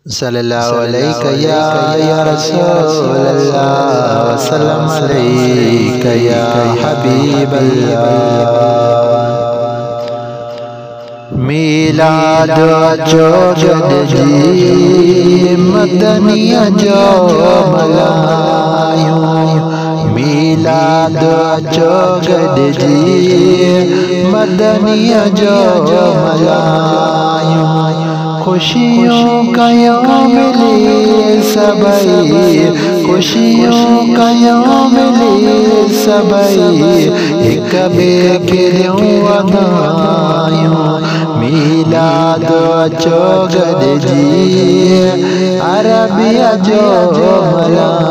सल्लल्लाहु अलैका या रसूलल्लाह वसल्लम अलैका या हबीबल्लाह। मीलाद चौगद जी मदनिया जो मलायूं। मीलाद चौगद जी मदनिया जो मलायूं। खुशियों का यौम मिले सबई, खुशियों का यौम मिले सबई, एक के अदायूं। मीलाद चौगद जी अरबिया जो मलायूं।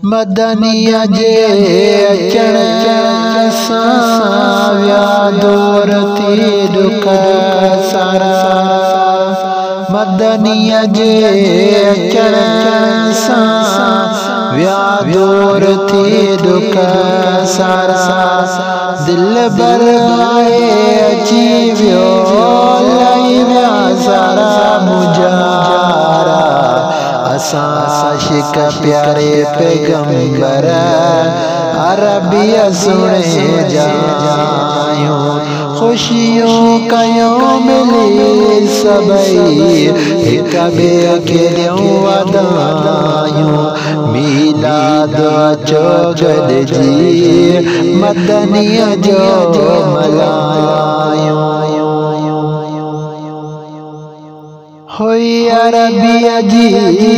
मदनिया जे अचण सां व्या दूर थी दुख सारा। मदनिया जे अचण सां व्या दूर थी दुख सारा। दिल भर अची वियो लही विया सारा मुजारा। असां आशिक प्यारे पैगंबर अरबिया सुने जायूं। खुशियों का यौम मिले सबई, एक के अदायूं। मीलाद चौगद जी मदनिया जो मलायूं। होई अरबिया जी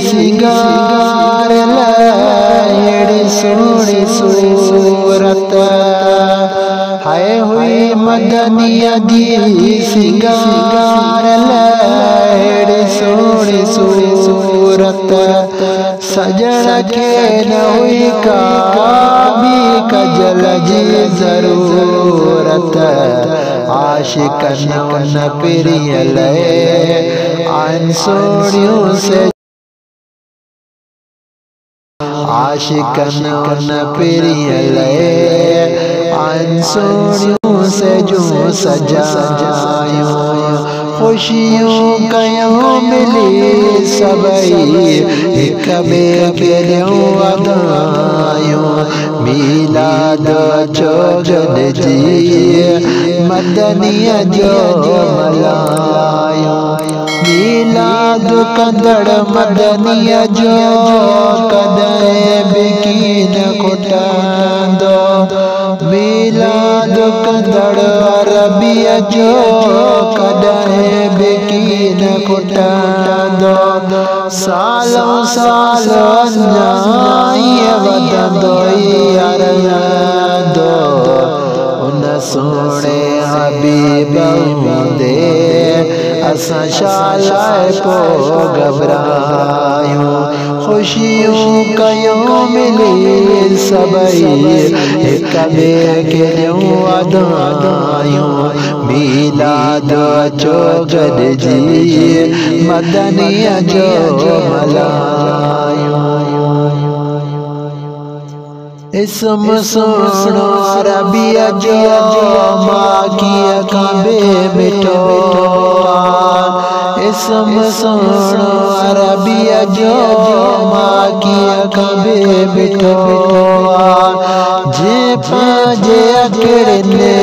सिंगार लड़ी सोनी सूरत। हाय हुई मदनिया जी सिंगार लड़ी सोनी सूरत। सजण के न हुई काबी कजल जी जरूरत। आशिकन न प्रियल सोनियों से, आशिकन न प्रियल सोनियों से जो सजायूं। खुशियों का यौम मिले सबई, एक के अदायूं। मीलाद चौगद जी मदनिया जो मलायूं। मीलाद कंदड़ मदनिया जो कदे बिकीन कुटांदो। मीलाद कंदड़ अरबिया जो कदे बिकीन कुटांदो। सालों साल अन्याय वदंदो यारंदो। उन सोने हबीब दे असां शालाए पो घबरायूं। खुशियों का यौम मिले सबई, एक के अदायूं। मीलाद चौगद जी मदनिया जो मलायूं। इसम सोनो अरबिया जो माकिया काबे मिठो। इसम सोनो अरबिया जो माकिया काबे मिठो। जे पांजे अकड़ने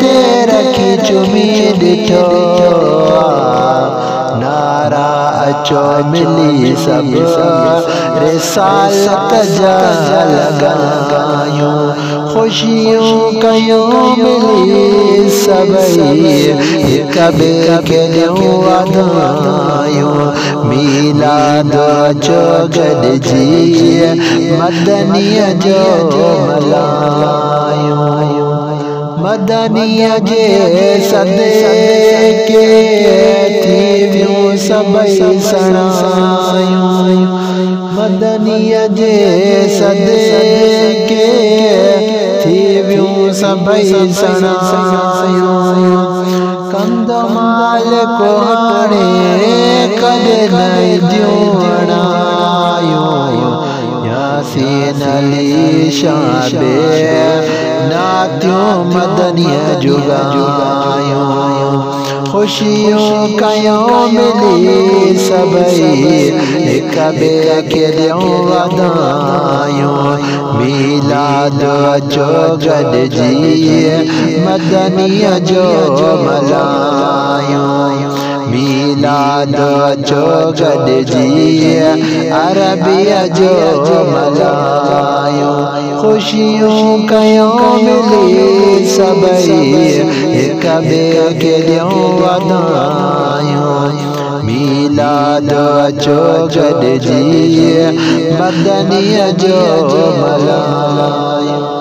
ते रखी चुमी डिठो। नारा अचो मिली सब रिसालत जा लगायूं। खुशियों का यौम मिले सबई, एक के अदायूं। मीलाद चौगद जी मदनिया जो मलायूं। मदनिया जे सदके थी वियूं सबई सणायूं। मदनिया जे सदके थी वियूं सबई सणायूं। कंदमाल को हाणे कदे न ॼाणायूं। यासीन अली शाबे नात्यों मदनिया जुगायूं। खुशियों का यौम मिली सबई कबे के लियों वदायूं मिलाद जो गड जिए मदनिया जो मलायूं मिलाद जो गड जिए अरबिया जो मलायूं खुशियों का यौम मिली सबई कबे के लियों वदायूं मिलाद जो गड जिए मदनिया जो मलायूं।